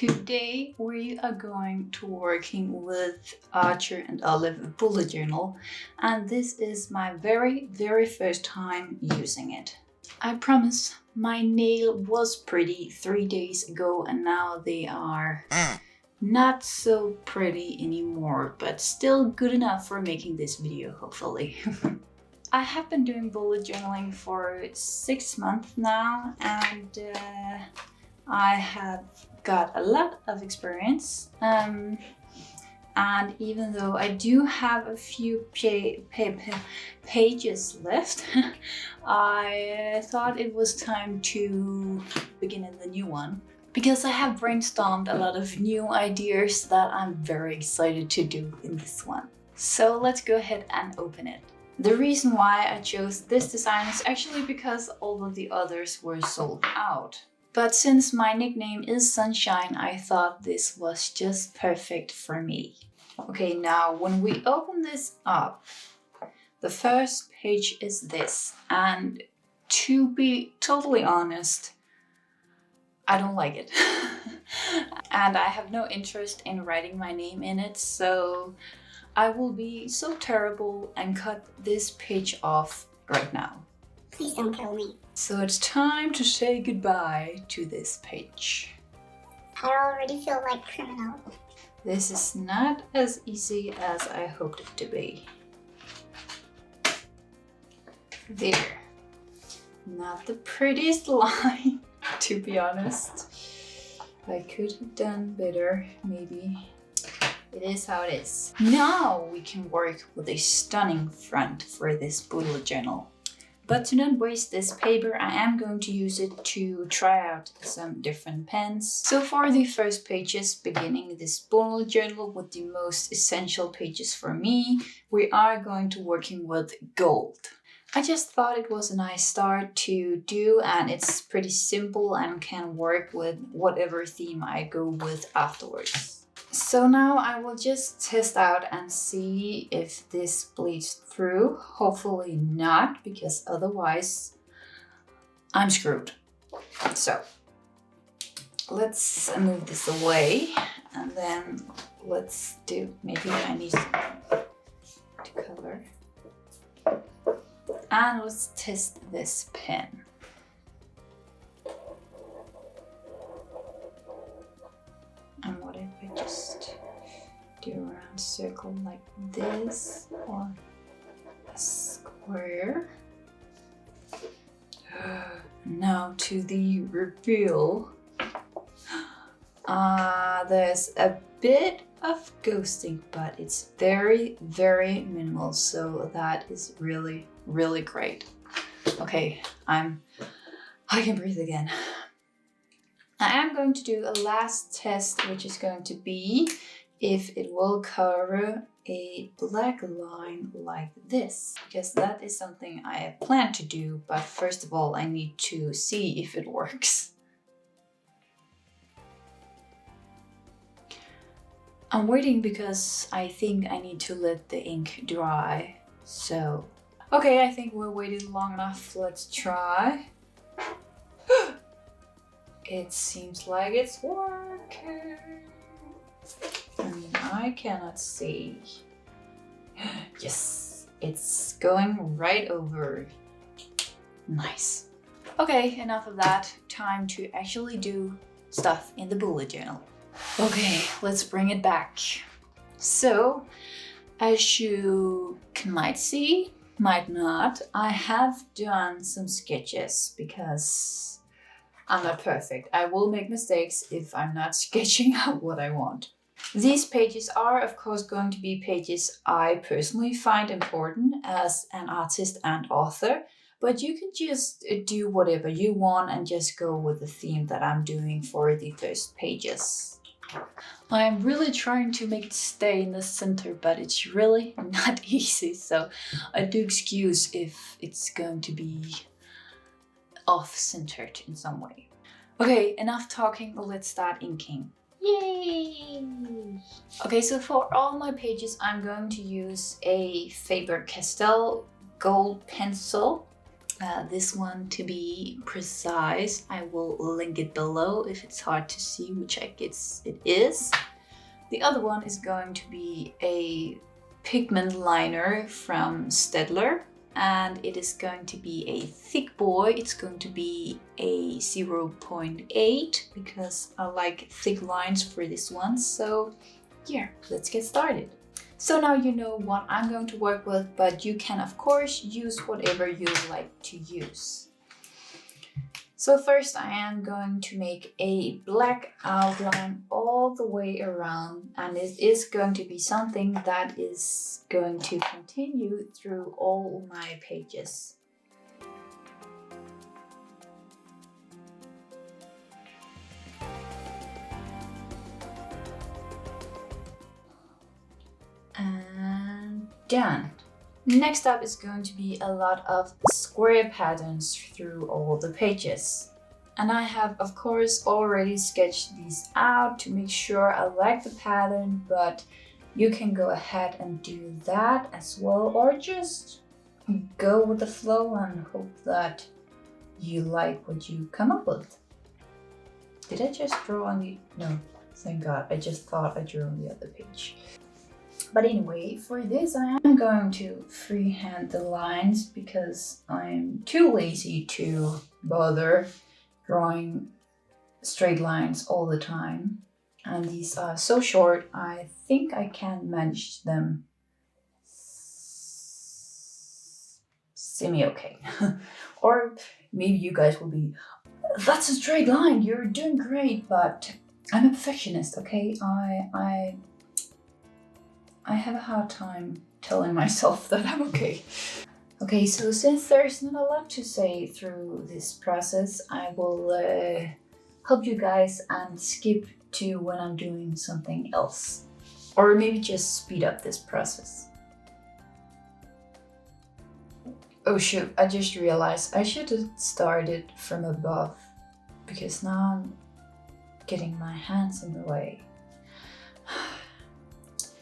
Today we are going to working with Archer and Olive bullet journal, and this is my very first time using it. I promise my nail was pretty 3 days ago and now they are not so pretty anymore, but still good enough for making this video, hopefully. I have been doing bullet journaling for 6 months now, and I have got a lot of experience. And even though I do have a few pages left, I thought it was time to begin in the new one, because I have brainstormed a lot of new ideas that I'm very excited to do in this one. So let's go ahead and open it. The reason why I chose this design is actually because all of the others were sold out. But since my nickname is Sunshine, I thought this was just perfect for me. Okay, now when we open this up, the first page is this, and to be totally honest, I don't like it. And I have no interest in writing my name in it, so I will be so terrible and cut this page off right now. Please don't kill me. So it's time to say goodbye to this page. I already feel like a criminal. This is not as easy as I hoped it to be. There. Not the prettiest line, to be honest. I could have done better, maybe. It is how it is. Now we can work with a stunning front for this bullet journal. But to not waste this paper, I am going to use it to try out some different pens. So for the first pages, beginning this bullet journal with the most essential pages for me, we are going to working with gold. I just thought it was a nice start to do, and it's pretty simple and can work with whatever theme I go with afterwards. So now I will just test out and see if this bleeds through. Hopefully not, because otherwise I'm screwed. So let's move this away, and then let's do, maybe I need to cover. And let's test this pen. And what if I just do a round circle like this, or a square? Now to the reveal. There's a bit of ghosting, but it's very minimal, so that is really great. Okay, I can breathe again. I am going to do a last test, which is going to be if it will cover a black line like this, because that is something I have planned to do, but first of all I need to see if it works. I'm waiting because I think I need to let the ink dry. So, okay, I think we're waiting long enough. Let's try. It seems like it's working. I mean, I cannot see. Yes, it's going right over. Nice. Okay, enough of that. Time to actually do stuff in the bullet journal. Okay, let's bring it back. So, as you might see, might not, I have done some sketches because I'm not perfect. I will make mistakes if I'm not sketching out what I want. These pages are, of course, going to be pages I personally find important as an artist and author, but you can just do whatever you want and just go with the theme that I'm doing for the first pages. I'm really trying to make it stay in the center, but it's really not easy, so I do excuse if it's going to be off-centered in some way. Okay, enough talking, let's start inking. Yay! Okay, so for all my pages I'm going to use a Faber-Castell gold pencil. This one, to be precise, I will link it below if it's hard to see, which I guess it is. The other one is going to be a pigment liner from Staedtler, and it is going to be a thick boy. It's going to be a 0.8 because I like thick lines for this one. So yeah, let's get started. So now you know what I'm going to work with, but you can of course use whatever you like to use. So first I am going to make a black outline all the way around, and it is going to be something that is going to continue through all my pages. And done. Next up is going to be a lot of square patterns through all the pages. And I have of course already sketched these out to make sure I like the pattern, but you can go ahead and do that as well, or just go with the flow and hope that you like what you come up with. Did I just draw on the... No, thank God, I just thought I drew on the other page. But anyway, for this I am going to freehand the lines because I'm too lazy to bother drawing straight lines all the time. And these are so short, I think I can manage them semi-okay. Or maybe you guys will be, that's a straight line, you're doing great, but I'm a perfectionist, okay? I have a hard time telling myself that I'm okay. Okay, so since there's not a lot to say through this process, I will help you guys and skip to when I'm doing something else. Or maybe just speed up this process. Oh shoot, I just realized I should have started from above, because now I'm getting my hands in the way.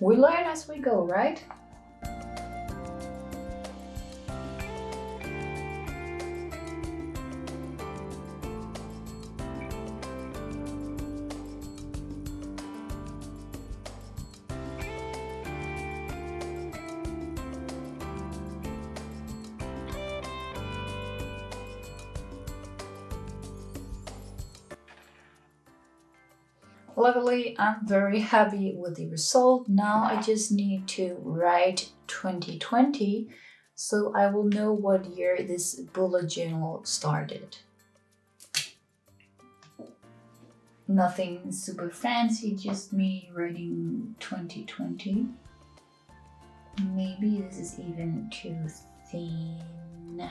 We learn as we go, right? Luckily, I'm very happy with the result. Now I just need to write 2020, so I will know what year this bullet journal started. Nothing super fancy, just me writing 2020. Maybe this is even too thin.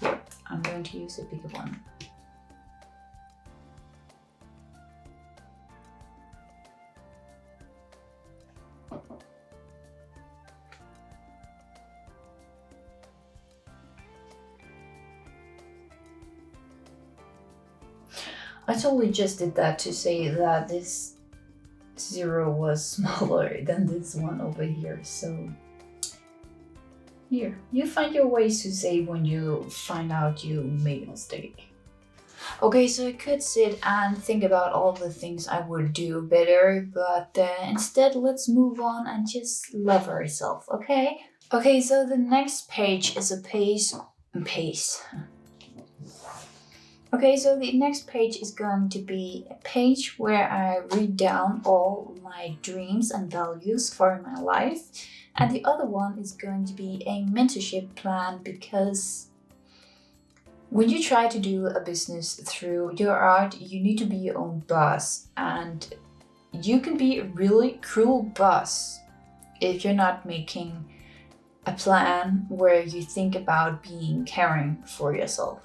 Yep, I'm going to use a bigger one. I totally just did that to say that this 0 was smaller than this one over here, so here, you find your ways to say when you find out you made a mistake. Okay, so I could sit and think about all the things I would do better, but instead let's move on and just love ourselves, okay? Okay, so the next page is a pace. Okay, so the next page is going to be a page where I read down all my dreams and values for my life. And the other one is going to be a mentorship plan, because when you try to do a business through your art, you need to be your own boss. And you can be a really cruel boss if you're not making a plan where you think about being caring for yourself.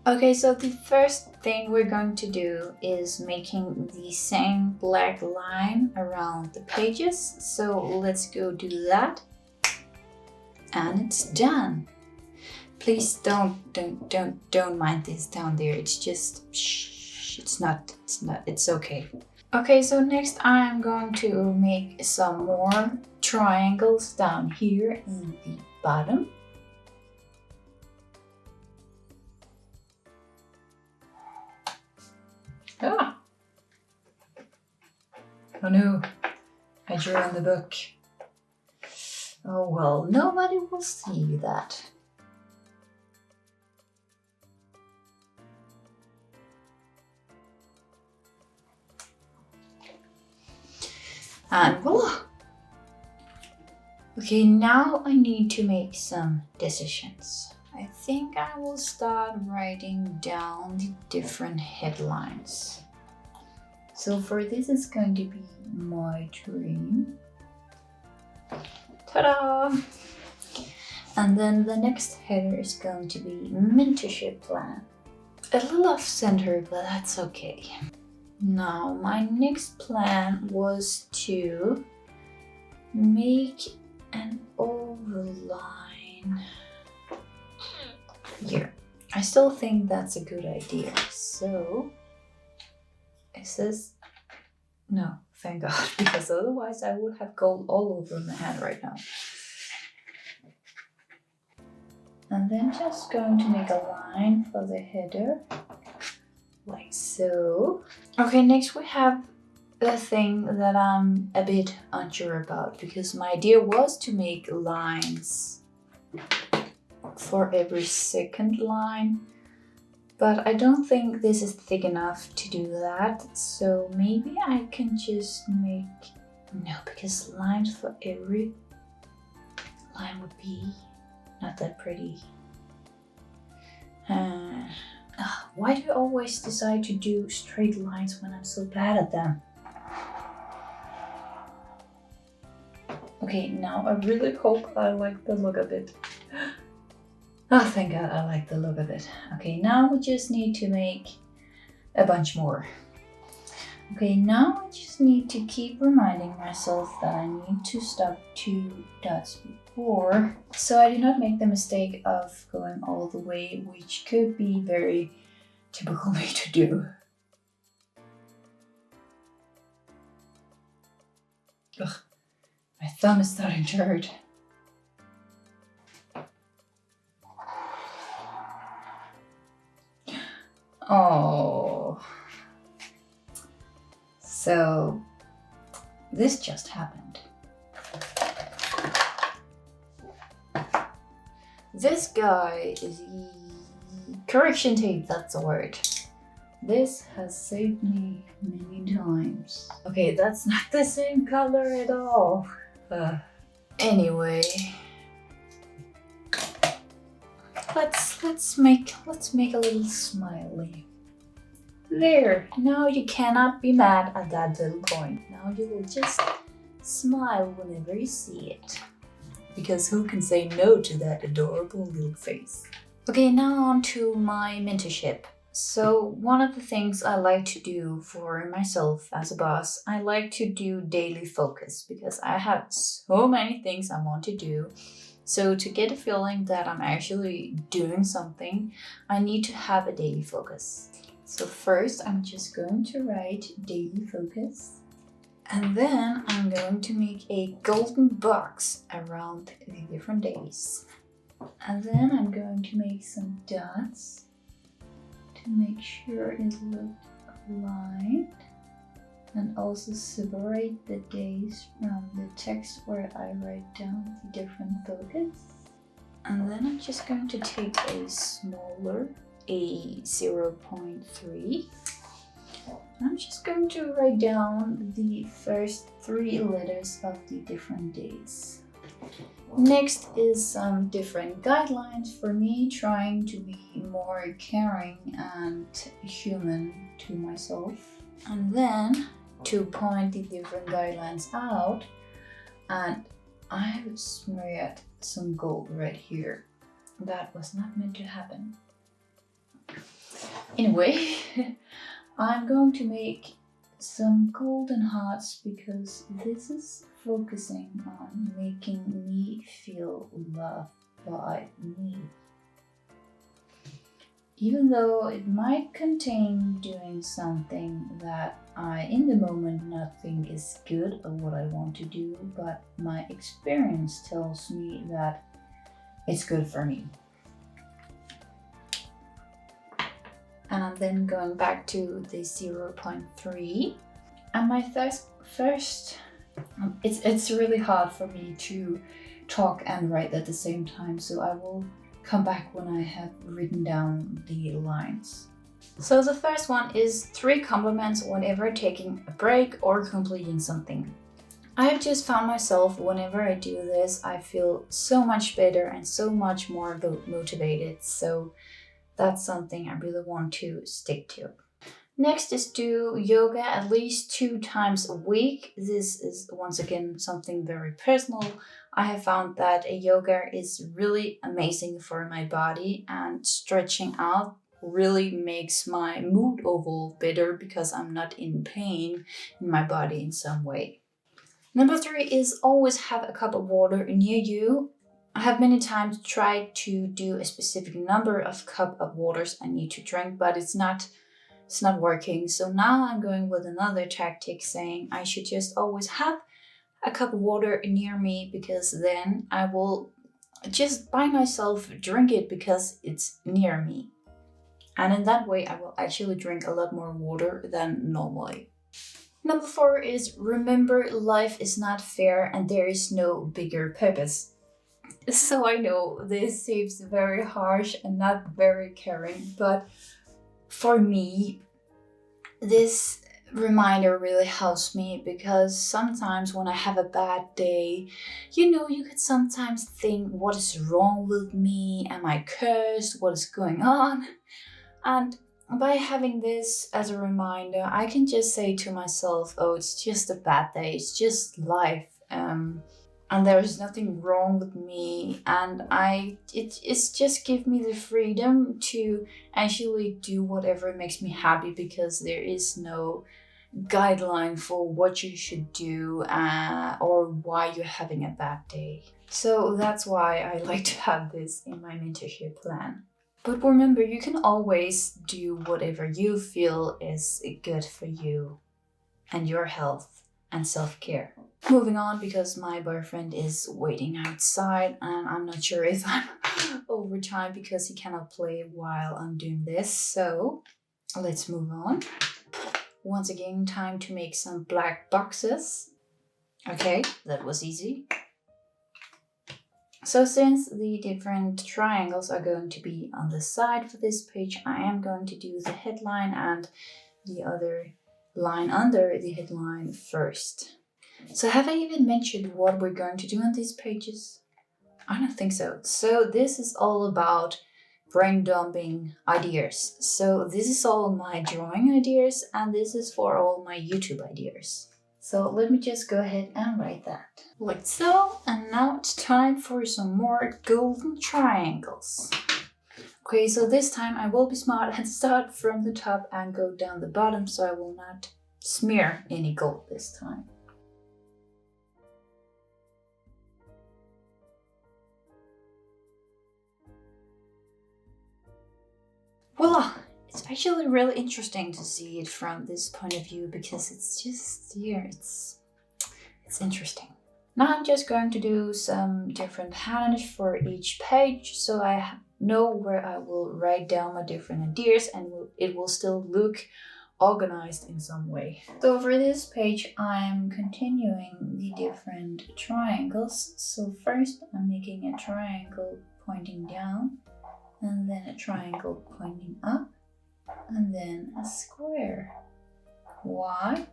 Okay, so the first thing we're going to do is making the same black line around the pages. So let's go do that. And it's done. Please don't mind this down there. It's just, shh, it's okay. Okay, so next I'm going to make some more triangles down here in the bottom. Oh no, I drew on the book. Oh well, nobody will see that. And voila! Okay, now I need to make some decisions. I think I will start writing down the different headlines. So for this, it's going to be my dream. Ta-da! And then the next header is going to be mentorship plan. A little off center, but that's okay. Now, my next plan was to make an overline here. I still think that's a good idea. So, is this? No, thank God, because otherwise I would have gold all over my hand right now. And then just going to make a line for the header, like so. Okay, next we have a thing that I'm a bit unsure about, because my idea was to make lines for every second line, but I don't think this is thick enough to do that, so maybe I can just make, no, because lines for every line would be not that pretty. Why do I always decide to do straight lines when I'm so bad at them? Okay, now I really hope I like the look of it. Oh, thank God I like the look of it. Okay, now we just need to make a bunch more. Okay, now I just need to keep reminding myself that I need to stop 2 dots before, so I do not make the mistake of going all the way, which could be very typical me to do. Ugh, my thumb is starting to hurt. Oh. So, this just happened. This guy is correction tape, that's the word. This has saved me many times. Okay, that's not the same color at all. Anyway, let's make a little smiley. There, now you cannot be mad at that little coin. Now you will just smile whenever you see it. Because who can say no to that adorable little face? Okay, now on to my mentorship. So one of the things I like to do for myself as a boss, I like to do daily focus because I have so many things I want to do. So to get a feeling that I'm actually doing something, I need to have a daily focus. So first, I'm just going to write daily focus. And then I'm going to make a golden box around the different days. And then I'm going to make some dots to make sure it looks aligned. And also separate the days from the text where I write down the different focus. And then I'm just going to take a smaller, a 0.3. I'm just going to write down the first 3 letters of the different days. Next is some different guidelines for me, trying to be more caring and human to myself. And then to point the different guidelines out, and I have smeared some gold right here. That was not meant to happen. Anyway, I'm going to make some golden hearts because this is focusing on making me feel loved by me. Even though it might contain doing something that I in the moment not think is good or what I want to do, but my experience tells me that it's good for me. And I'm then going back to the 0.3 And my first it's really hard for me to talk and write at the same time, so I will come back when I have written down the lines. So the first one is 3 compliments whenever taking a break or completing something. I have just found myself, whenever I do this, I feel so much better and so much more motivated. So that's something I really want to stick to. Next is do yoga at least 2 times a week. This is once again something very personal. I have found that yoga is really amazing for my body, and stretching out really makes my mood overall better because I'm not in pain in my body in some way. Number 3 is always have a cup of water near you. I have many times tried to do a specific number of cup of waters I need to drink, but it's not working. So now I'm going with another tactic, saying I should just always have a cup of water near me, because then I will just by myself drink it because it's near me. And in that way, I will actually drink a lot more water than normally. Number 4 is remember life is not fair and there is no bigger purpose. So I know this seems very harsh and not very caring, but for me, this reminder really helps me, because sometimes when I have a bad day, you could sometimes think, what is wrong with me? Am I cursed? What is going on? And by having this as a reminder, I can just say to myself, oh, it's just a bad day. It's just life. And there is nothing wrong with me, and it's just give me the freedom to actually do whatever makes me happy, because there is no guideline for what you should do or why you're having a bad day. So that's why I like to have this in my mentorship plan. But remember, you can always do whatever you feel is good for you and your health and self-care. Moving on, because my boyfriend is waiting outside and I'm not sure if I'm over time because he cannot play while I'm doing this. So let's move on. Once again, time to make some black boxes. Okay, that was easy. So since the different triangles are going to be on the side for this page, I am going to do the headline and the other line under the headline first. So have I even mentioned what we're going to do on these pages? I don't think so. So this is all about brain dumping ideas. So this is all my drawing ideas, and this is for all my YouTube ideas. So let me just go ahead and write that. Like so, and now it's time for some more golden triangles. Okay, so this time I will be smart and start from the top and go down the bottom, so I will not smear any gold this time. Voila! It's actually really interesting to see it from this point of view, because it's just here, it's interesting. Now I'm just going to do some different patterns for each page, so I know where I will write down my different ideas, and it will still look organized in some way. So for this page, I'm continuing the different triangles. So first I'm making a triangle pointing down, and then a triangle pointing up, and then a square. Why?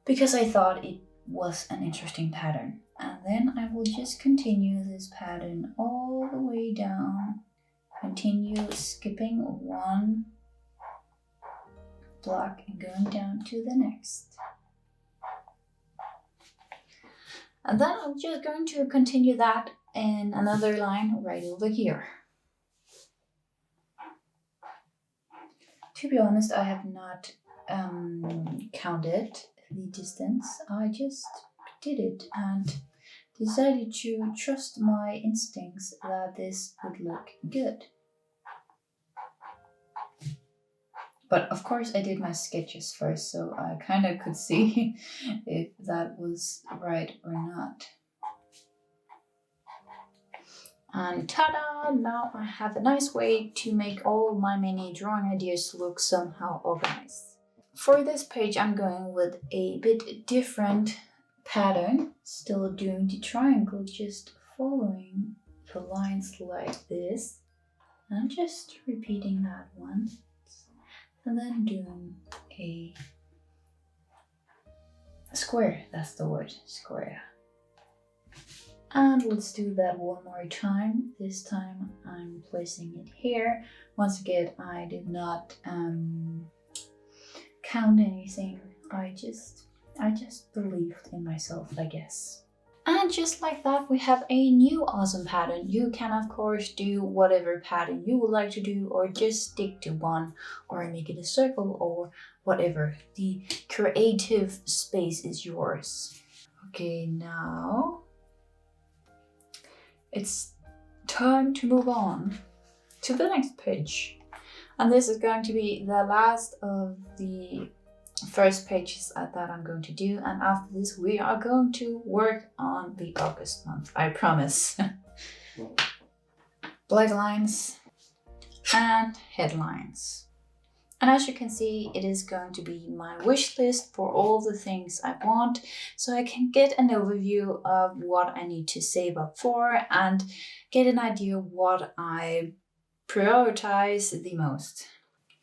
Because I thought it was an interesting pattern. And then I will just continue this pattern all the way down, continue skipping one block and going down to the next. And then I'm just going to continue that in another line right over here. To be honest, I have not counted the distance. I just did it and decided to trust my instincts that this would look good. But of course I did my sketches first, so I kind of could see if that was right or not. And ta-da! Now I have a nice way to make all my mini drawing ideas look somehow organized. For this page, I'm going with a bit different pattern, still doing the triangle, just following the lines like this. I'm just repeating that one and then doing a square. That's the word, square. And let's do that one more time. This time I'm placing it here. Once again, I did not count anything. I just believed in myself, I guess. And just like that, we have a new awesome pattern. You can of course do whatever pattern you would like to do, or just stick to one, or make it a circle, or whatever. The creative space is yours. Okay, now it's time to move on to the next page. And this is going to be the last of the first pages that I'm going to do. And after this, we are going to work on the August month, I promise. Black lines and headlines. And as you can see, it is going to be my wish list for all the things I want, so I can get an overview of what I need to save up for and get an idea what I prioritize the most.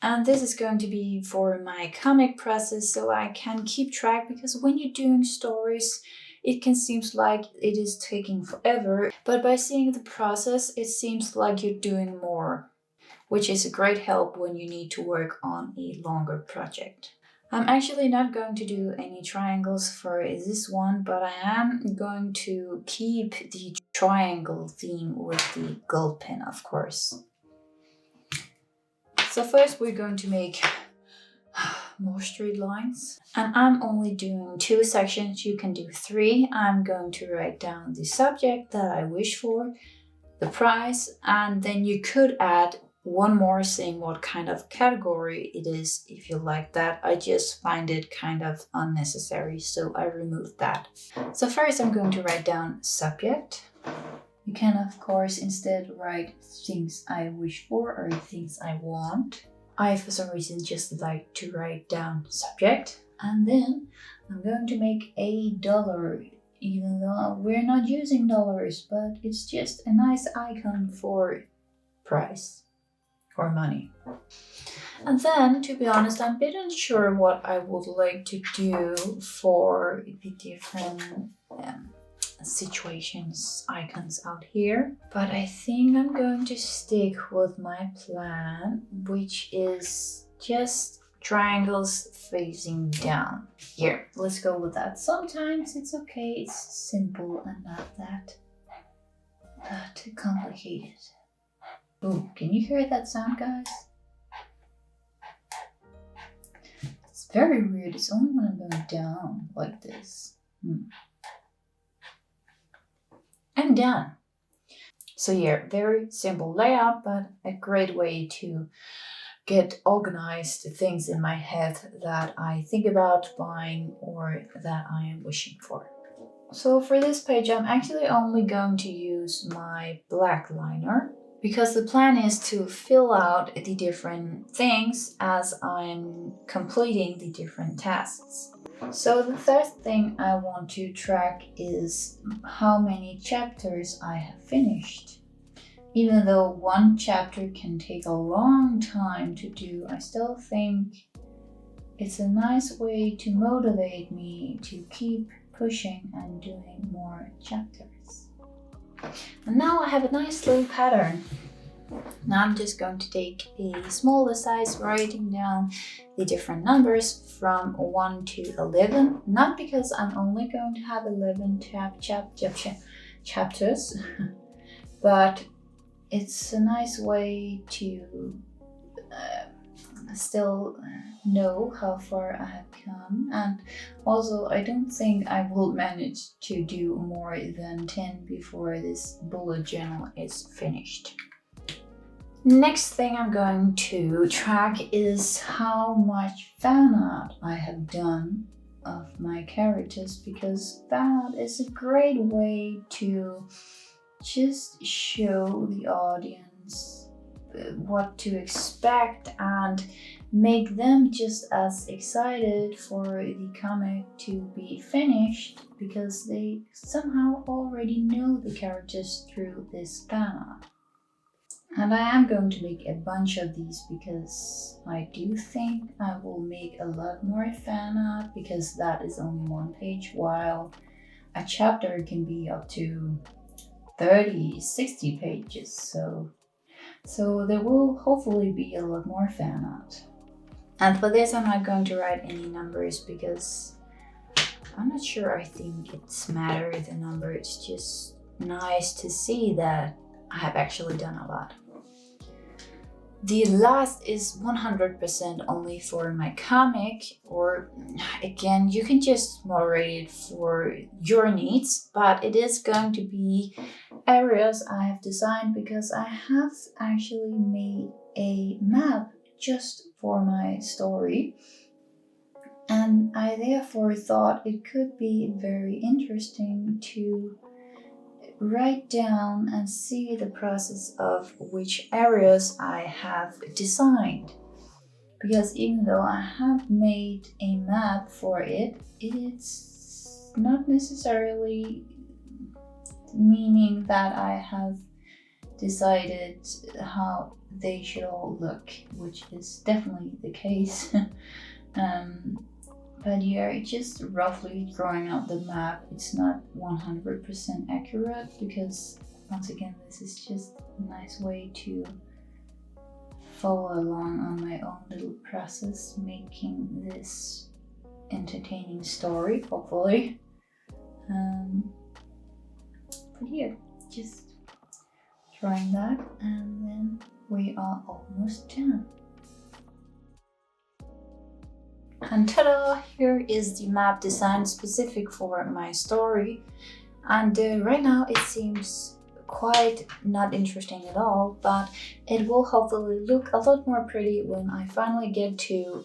And this is going to be for my comic process, so I can keep track, because when you're doing stories, it can seem like it is taking forever, but by seeing the process, it seems like you're doing more, which is a great help when you need to work on a longer project. I'm actually not going to do any triangles for this one, but I am going to keep the triangle theme with the gold pen, of course. So first we're going to make more straight lines. And I'm only doing 2 sections, you can do 3. I'm going to write down the subject that I wish for, the price, and then you could add one more saying what kind of category it is if you like that. I just find it kind of unnecessary, so I removed that. So first I'm going to write down subject. You can of course instead write things I wish for or things I want. I for some reason just like to write down subject, and then I'm going to make a dollar, even though we're not using dollars, but it's just a nice icon for price or money. And then, to be honest, I'm a bit unsure what I would like to do for the different situations icons out here, but I think I'm going to stick with my plan, which is just triangles facing down. Here, let's go with that. Sometimes it's okay, it's simple and not that complicated. Oh, can you hear that sound, guys? It's very weird. It's only when I'm going down like this. I'm done. So yeah, very simple layout, but a great way to get organized things in my head that I think about buying or that I am wishing for. So for this page, I'm actually only going to use my black liner, because the plan is to fill out the different things as I'm completing the different tasks. So the third thing I want to track is how many chapters I have finished. Even though one chapter can take a long time to do, I still think it's a nice way to motivate me to keep pushing and doing more chapters. And now I have a nice little pattern. Now I'm just going to take a smaller size, writing down the different numbers from 1 to 11. Not because I'm only going to have 11 chapters, but it's a nice way to still know how far I have come. And also, I don't think I will manage to do more than 10 before this bullet journal is finished. Next thing I'm going to track is how much fan art I have done of my characters, because that is a great way to just show the audience what to expect and make them just as excited for the comic to be finished because they somehow already know the characters through this fan art. And I am going to make a bunch of these because I do think I will make a lot more fan art because that is only one page, while a chapter can be up to 30, 60 pages. So there will hopefully be a lot more fan art. And for this, I'm not going to write any numbers because I'm not sure I think it's matter the number. It's just nice to see that I have actually done a lot. The last is 100% only for my comic, or again, you can just moderate it for your needs, but it is going to be areas I have designed because I have actually made a map just for my story. And I therefore thought it could be very interesting to write down and see the process of which areas I have designed. Because even though I have made a map for it, it's not necessarily meaning that I have decided how they should all look, which is definitely the case. But yeah, just roughly drawing out the map, it's not 100% accurate because once again, this is just a nice way to follow along on my own little process, making this entertaining story, hopefully. But yeah, just drawing that, and then we are almost done. And ta-da! Here is the map designed specific for my story. And right now it seems quite not interesting at all, but it will hopefully look a lot more pretty when I finally get to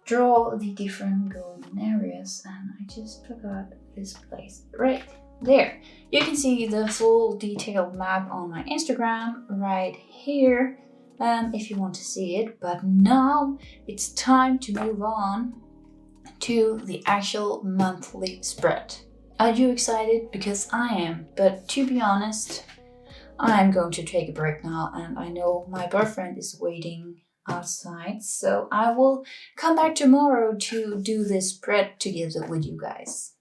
draw the different golden areas. And I just forgot this place right there. You can see the full detailed map on my Instagram right here. If you want to see it, but now it's time to move on to the actual monthly spread. Are you excited? Because I am, but to be honest, I'm going to take a break now, and I know my boyfriend is waiting outside, so I will come back tomorrow to do this spread together with you guys.